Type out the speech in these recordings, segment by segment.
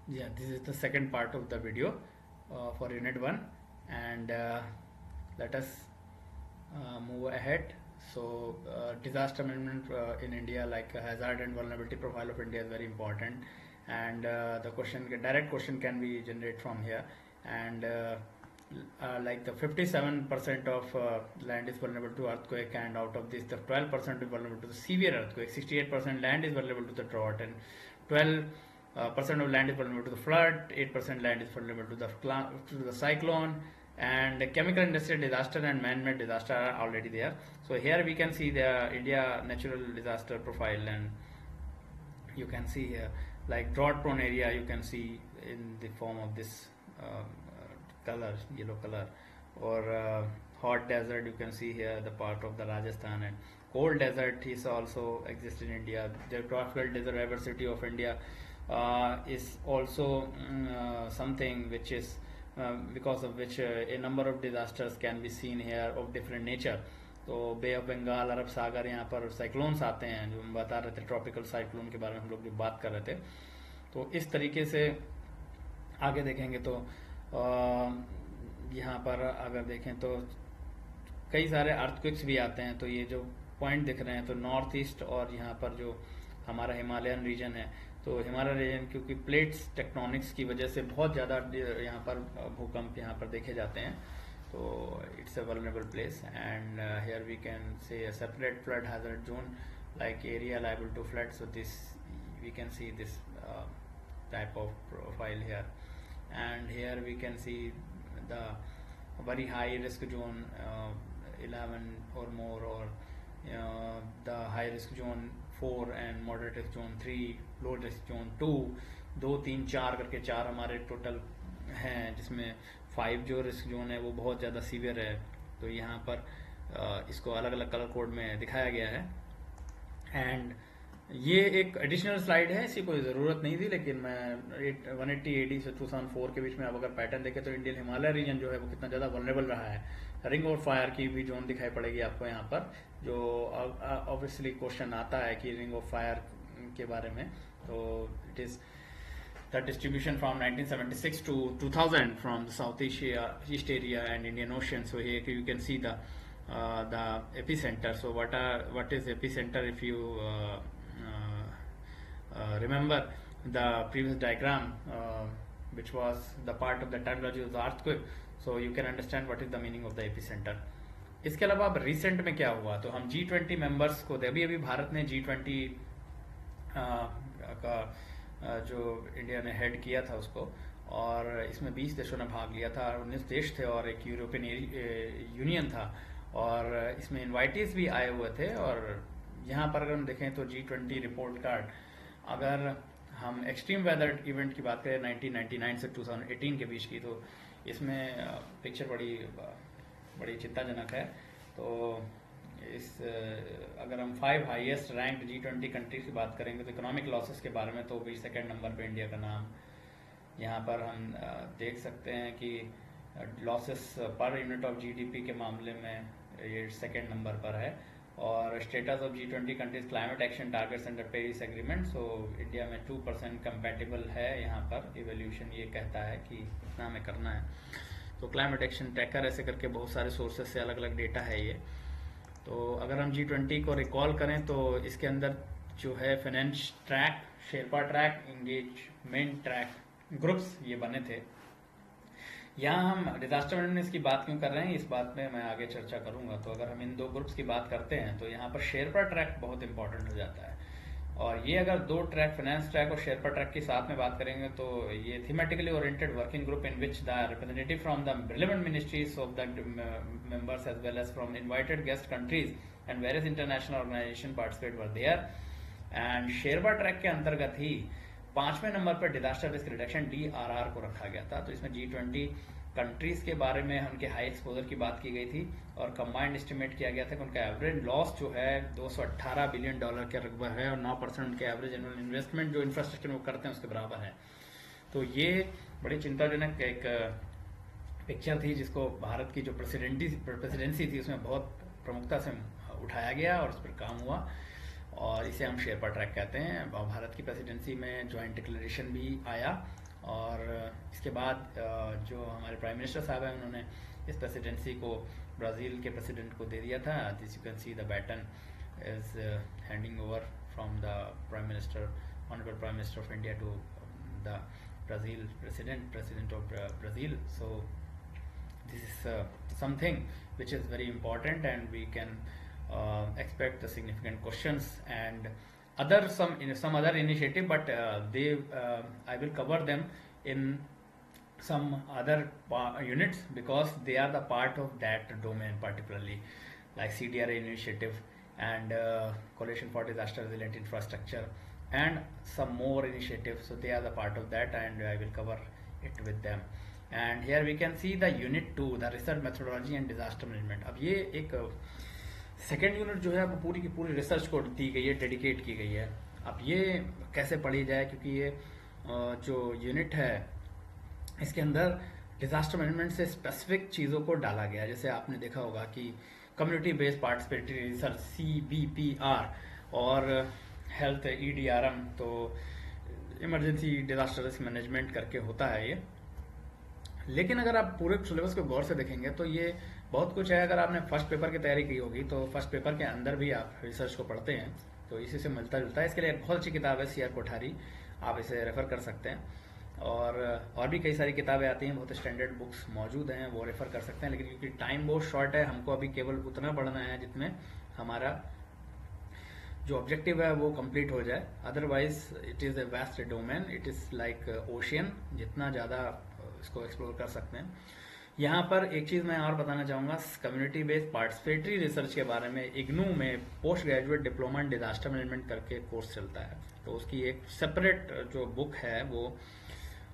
Yeah, this is the second part of the video for Unit 1, and let us move ahead. So, disaster management in India, like hazard and vulnerability profile of India, is very important, and the direct question can be generated from here, and like the 57% of land is vulnerable to earthquake, and out of this, the 12% is vulnerable to the severe earthquake. 68% land is vulnerable to the drought, and 12 percent of land is vulnerable to the flood, 8% land is vulnerable to the cyclone, and chemical industrial disaster and man-made disaster are already there. So here we can see the India natural disaster profile, and you can see here like drought prone area, you can see in the form of this color, yellow color, or hot desert, you can see here the part of the Rajasthan, and cold desert is also exist in India. The geographical diversity of India is also something which is because of which a number of disasters can be seen here of different nature. तो बे of Bengal, अरब सागर, यहाँ पर cyclones आते हैं, जो हम बता रहे थे ट्रॉपिकल साइक्लोन के बारे में हम लोग जो बात कर रहे थे। तो इस तरीके से आगे देखेंगे तो यहाँ पर अगर देखें तो कई सारे अर्थक्वेक्स भी आते हैं। तो ये जो पॉइंट दिख रहे हैं, तो नॉर्थ ईस्ट और यहाँ पर जो हमारा हिमालयन रीजन है, तो हिमालय रीजन क्योंकि प्लेट्स टेक्टोनिक्स की वजह से बहुत ज़्यादा यहाँ पर भूकंप यहाँ पर देखे जाते हैं। तो it's a vulnerable place, and here we can say a separate flood hazard zone like area liable to flood. So this we can see this type of profile here, and here we can see the very high risk zone 11 or more, or the high risk zone 4 and moderate risk zone 3, low risk zone 2, 2, 3, 4 करके 4 हमारे total हैं, जिसमें 5 जो risk zone है वो बहुत ज़्यादा severe है। तो यहाँ पर इसको अलग अलग कलर कोड में दिखाया गया है, एंड ये एक एडिशनल स्लाइड है, इसकी कोई ज़रूरत नहीं थी, लेकिन मैं 180 AD से 2004 के बीच में अब अगर पैटर्न देखें तो इंडियन हिमालय रीजन जो है वो कितना ज़्यादा वल्नरेबल रहा है। रिंग ऑफ फायर की भी जोन दिखाई पड़ेगी आपको यहाँ पर, जो ऑब्वियसली क्वेश्चन आता है कि रिंग ऑफ फायर के बारे में। तो it is the distribution from 1976 to 2000 from the Southeast East area and Indian Ocean. So here you can see the epicenter. So what is epicenter? If you remember the previous diagram, which was the part of the terminology of the earthquake, so you can understand what is the meaning of the epicenter. इसके अलावा अब recent में क्या हुआ, तो हम G20 members को अभी भारत ने G20 का जो इंडिया ने हेड किया था उसको, और इसमें 20 देशों ने भाग लिया था, 19 देश थे और एक यूरोपियन यूनियन था, और इसमें इनवाइटीज भी आए हुए थे। और यहाँ पर अगर हम देखें तो G20 रिपोर्ट कार्ड, अगर हम एक्सट्रीम वेदर इवेंट की बात करें 1999 से 2018 के बीच की, तो इसमें पिक्चर बड़ी चिंताजनक है। तो इस अगर हम 5 हाईएस्ट रैंक्ड G20 कंट्रीज की बात करेंगे तो इकोनॉमिक लॉसेस के बारे में तो भी सेकंड नंबर पे इंडिया का नाम यहाँ पर हम देख सकते हैं कि losses per unit of GDP के मामले में ये सेकंड नंबर पर है। और status of G20 countries climate action targets under Paris agreement, so India में 2% कंपैटिबल है। यहाँ पर इवोल्यूशन ये कहता है कि इतना हमें करना है। तो क्लाइमेट एक्शन ट्रैकर ऐसे करके बहुत सारे सोर्सेज से अलग अलग डेटा है ये। तो अगर हम G20 को रिकॉल करें तो इसके अंदर जो है finance track, Sherpa track, engagement track groups ये बने थे। यहाँ हम डिजास्टर मैनेजमेंट की बात क्यों कर रहे हैं, इस बात में मैं आगे चर्चा करूंगा। तो अगर हम इन दो ग्रुप्स की बात करते हैं तो यहाँ पर शेरपा ट्रैक बहुत इंपॉर्टेंट हो जाता है, और ये अगर दो ट्रैक फाइनेंस ट्रैक और शेरपा ट्रैक के साथ में बात करेंगे तो ये thematically oriented working group in which the representative from the relevant ministries of the members as well as from invited guest countries and various international organisation participate were there. And Sherpa track के अंतर्गत ही 5वें number पर disaster risk reduction DRR को रखा गया था। तो इसमें G20 कंट्रीज के बारे में उनके हाई एक्सपोजर की बात की गई थी, और कंबाइंड एस्टिमेट किया गया था कि उनका एवरेज लॉस जो है $218 बिलियन के रकबा है, और 9% उनके एवरेज एनुअल इन्वेस्टमेंट जो इंफ्रास्ट्रक्चर में वो करते हैं उसके बराबर है। तो ये बड़ी चिंताजनक एक पिक्चर थी, जिसको भारत की जो प्रेसिडेंसी थी उसमें बहुत प्रमुखता से उठाया गया और उस पर काम हुआ, और इसे हम शेरपा ट्रैक कहते हैं। भारत की प्रेसिडेंसी में ज्वाइंट डिक्लेरेशन भी आया, और इसके बाद जो हमारे प्राइम मिनिस्टर साहब हैं उन्होंने इस प्रेसिडेंसी को ब्राज़ील के प्रेसिडेंट को दे दिया था। This you can see the baton is handing over from the prime minister, honourable prime minister of India to the Brazil president of Brazil. So this is something which is very important, and we can expect the significant questions and some other initiative, but I will cover them in some other units because they are the part of that domain, particularly like CDRA initiative and Coalition for Disaster Resilient Infrastructure and some more initiatives. So they are the part of that, and I will cover it with them. And here we can see the unit 2, the research methodology and disaster management. अब ये एक second unit जो है वो पूरी की पूरी research को दी गई है, डेडिकेट की गई है। अब ये कैसे पढ़ी जाए, क्योंकि ये जो यूनिट है इसके अंदर डिजास्टर मैनेजमेंट से स्पेसिफिक चीज़ों को डाला गया है। जैसे आपने देखा होगा कि community based participatory research CBPR और हेल्थ EDRM, तो इमरजेंसी डिजास्टर रिस्क मैनेजमेंट करके होता है ये। लेकिन अगर आप पूरे सिलेबस को गौर से देखेंगे तो ये बहुत कुछ है। अगर आपने फर्स्ट पेपर की तैयारी की होगी तो फर्स्ट पेपर के अंदर भी आप रिसर्च को पढ़ते हैं, तो इसी से मिलता जुलता है। इसके लिए बहुत अच्छी किताब है CR कोठारी, आप इसे रेफर कर सकते हैं। और भी कई सारी किताबें आती हैं, बहुत स्टैंडर्ड बुक्स मौजूद हैं, वो रेफर कर सकते हैं। लेकिन क्योंकि टाइम बहुत शॉर्ट है, हमको अभी केवल उतना पढ़ना है जितने हमारा जो ऑब्जेक्टिव है वो कंप्लीट हो जाए। Otherwise it is a vast domain, it is like ocean, जितना ज़्यादा इसको एक्सप्लोर कर सकते हैं। यहाँ पर एक चीज़ मैं और बताना चाहूँगा, कम्युनिटी बेस्ड पार्टिसिपेटरी रिसर्च के बारे में इग्नू में post graduate diploma in disaster management करके कोर्स चलता है, तो उसकी एक सेपरेट जो बुक है वो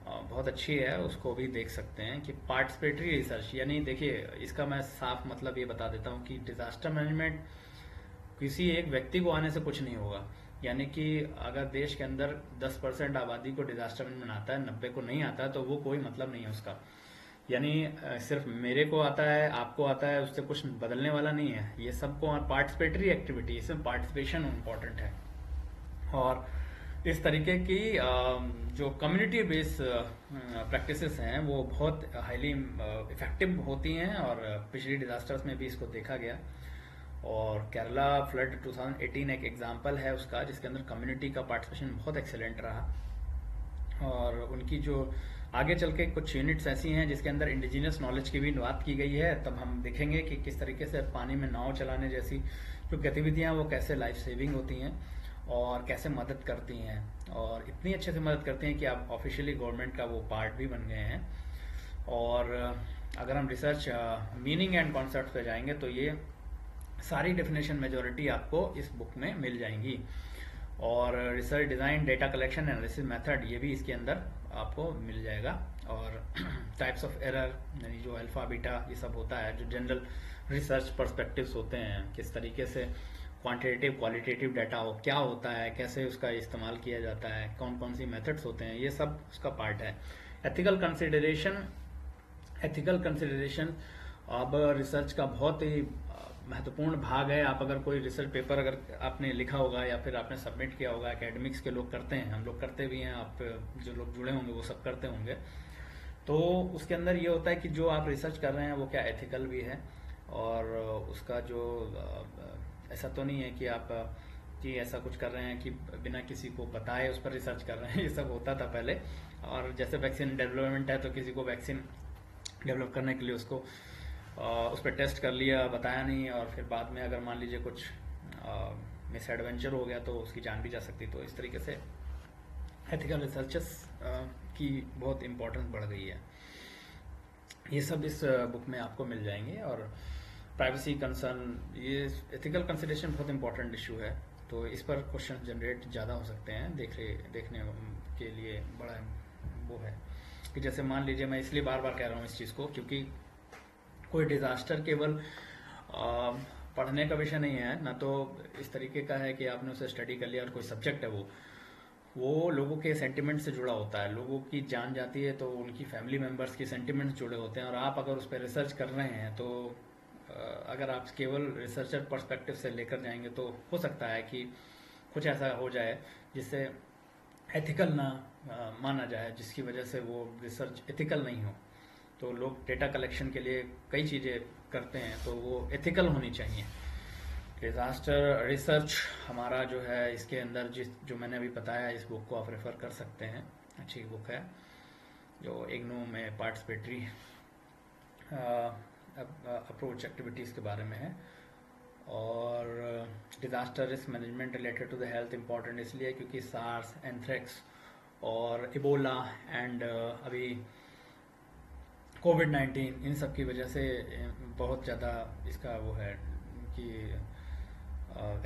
बहुत अच्छी है, उसको भी देख सकते हैं। कि पार्टिसिपेटरी रिसर्च यानी देखिए, इसका मैं साफ मतलब ये बता देता हूँ कि डिजास्टर मैनेजमेंट किसी एक व्यक्ति को आने से कुछ नहीं होगा। यानी कि अगर देश के अंदर 10% आबादी को डिजास्टर मैनेजमेंट आता है, 90 को नहीं आता है, तो वो कोई मतलब नहीं है उसका। यानी सिर्फ मेरे को आता है, आपको आता है, उससे कुछ बदलने वाला नहीं है। ये सबको पार्टिसिपेटरी एक्टिविटी, इसमें पार्टिसिपेशन इम्पोर्टेंट है। और इस तरीके की जो कम्युनिटी बेस्ड प्रैक्टिसेस हैं वो बहुत हाईली इफेक्टिव होती हैं, और पिछली डिजास्टर्स में भी इसको देखा गया। और केरला फ्लड 2018 एक एग्जाम्पल है उसका, जिसके अंदर कम्युनिटी का पार्टिसिपेशन बहुत एक्सेलेंट रहा। और उनकी जो आगे चल के कुछ यूनिट्स ऐसी हैं जिसके अंदर इंडिजिनियस नॉलेज की भी बात की गई है, तब हम देखेंगे कि किस तरीके से पानी में नाव चलाने जैसी जो गतिविधियां वो कैसे लाइफ सेविंग होती हैं और कैसे मदद करती हैं, और इतनी अच्छे से मदद करती हैं कि आप ऑफिशियली गवर्नमेंट का वो पार्ट भी बन गए हैं। और अगर हम रिसर्च मीनिंग एंड कॉन्सेप्ट पे जाएंगे तो ये सारी डेफिनेशन मेजॉरिटी आपको इस बुक में मिल जाएंगी। और research design, data collection, analysis method, ये भी इसके अंदर आपको मिल जाएगा। और टाइप्स ऑफ एरर, यानी जो अल्फा बीटा ये सब होता है, जो जनरल रिसर्च पर्सपेक्टिव्स होते हैं, किस तरीके से क्वांटिटेटिव क्वालिटेटिव डाटा हो क्या होता है, कैसे उसका इस्तेमाल किया जाता है, कौन कौन सी मेथड्स होते हैं, ये सब उसका पार्ट है। एथिकल कंसिडरेशन अब रिसर्च का बहुत ही महत्वपूर्ण भाग है। आप अगर कोई रिसर्च पेपर अगर आपने लिखा होगा या फिर आपने सबमिट किया होगा, एकेडमिक्स के लोग करते हैं, हम लोग करते भी हैं, आप जो लोग जुड़े होंगे वो सब करते होंगे, तो उसके अंदर ये होता है कि जो आप रिसर्च कर रहे हैं वो क्या एथिकल भी है, और उसका जो ऐसा तो नहीं है कि आप कि ऐसा कुछ कर रहे हैं कि बिना किसी को बताए उस पर रिसर्च कर रहे हैं। ये सब होता था पहले। और जैसे वैक्सीन डेवलपमेंट है तो किसी को वैक्सीन डेवलप करने के लिए उसको उस पर टेस्ट कर लिया, बताया नहीं, और फिर बाद में अगर मान लीजिए कुछ मिस एडवेंचर हो गया तो उसकी जान भी जा सकती। तो इस तरीके से एथिकल रिसर्चेस की बहुत इम्पोर्टेंस बढ़ गई है। ये सब इस बुक में आपको मिल जाएंगे। और प्राइवेसी कंसर्न, ये एथिकल कंसिडरेशन बहुत इंपॉर्टेंट इशू है, तो इस पर क्वेश्चन जनरेट ज़्यादा हो सकते हैं। देखने के लिए बड़ा वो है कि जैसे मान लीजिए, मैं इसलिए बार बार कह रहा हूँ इस चीज़ को, क्योंकि कोई डिज़ास्टर केवल पढ़ने का विषय नहीं है ना, तो इस तरीके का है कि आपने उसे स्टडी कर लिया और कोई सब्जेक्ट है वो लोगों के सेंटिमेंट से जुड़ा होता है। लोगों की जान जाती है तो उनकी फैमिली मेम्बर्स के सेंटिमेंट्स जुड़े होते हैं, और आप अगर उस पर रिसर्च कर रहे हैं तो अगर आप केवल रिसर्चर पर्सपेक्टिव से लेकर जाएंगे तो हो सकता है कि कुछ ऐसा हो जाए जिससे एथिकल ना माना जाए, जिसकी वजह से वो रिसर्च एथिकल नहीं हो। तो लोग डेटा कलेक्शन के लिए कई चीज़ें करते हैं, तो वो एथिकल होनी चाहिए। डिज़ास्टर रिसर्च हमारा जो है, इसके अंदर जो मैंने अभी बताया, इस बुक को आप रेफ़र कर सकते हैं, अच्छी बुक है, जो इग्नू में पार्टिसिपेटरी अप्रोच एक्टिविटीज़ के बारे में है। और disaster risk management related to the health important इसलिए क्योंकि सार्स, एंथ्रेक्स और इबोला एंड अभी कोविड-19, इन सब की वजह से बहुत ज़्यादा इसका वो है कि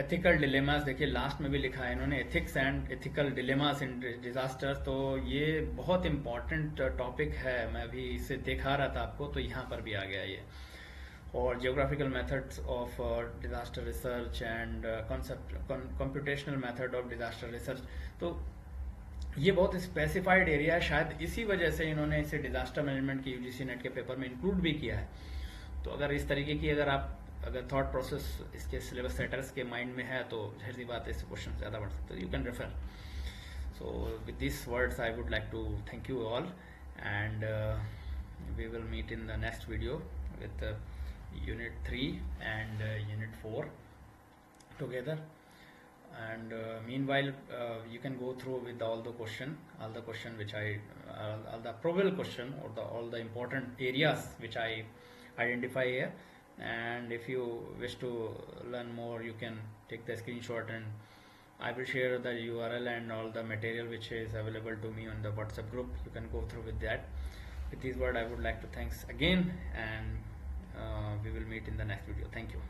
एथिकल डिलेमास, देखिए लास्ट में भी लिखा है इन्होंने, ethics and ethical dilemmas in disaster. तो ये बहुत इम्पॉर्टेंट टॉपिक है, मैं भी इसे दिखा रहा था आपको, तो यहाँ पर भी आ गया ये। और geographical methods of disaster research and concept computational method of disaster research. तो ये बहुत स्पेसिफाइड एरिया है, शायद इसी वजह से इन्होंने इसे डिजास्टर मैनेजमेंट की यूजीसी नेट के पेपर में इंक्लूड भी किया है। तो अगर इस तरीके की अगर थॉट प्रोसेस इसके सिलेबस सेटर्स के माइंड में है, तो जाहिर सी बात है इससे क्वेश्चन ज़्यादा बढ़ सकते हैं। You can refer. So with this words I would like to thank you all, and we will meet in the next video with Unit 3 and Unit 4 together. And meanwhile, you can go through with all the question which all the probable question, or all the important areas which I identify here. And if you wish to learn more, you can take the screenshot, and I will share the URL and all the material which is available to me on the WhatsApp group. You can go through with that. With this word, I would like to thanks again, and we will meet in the next video. Thank you.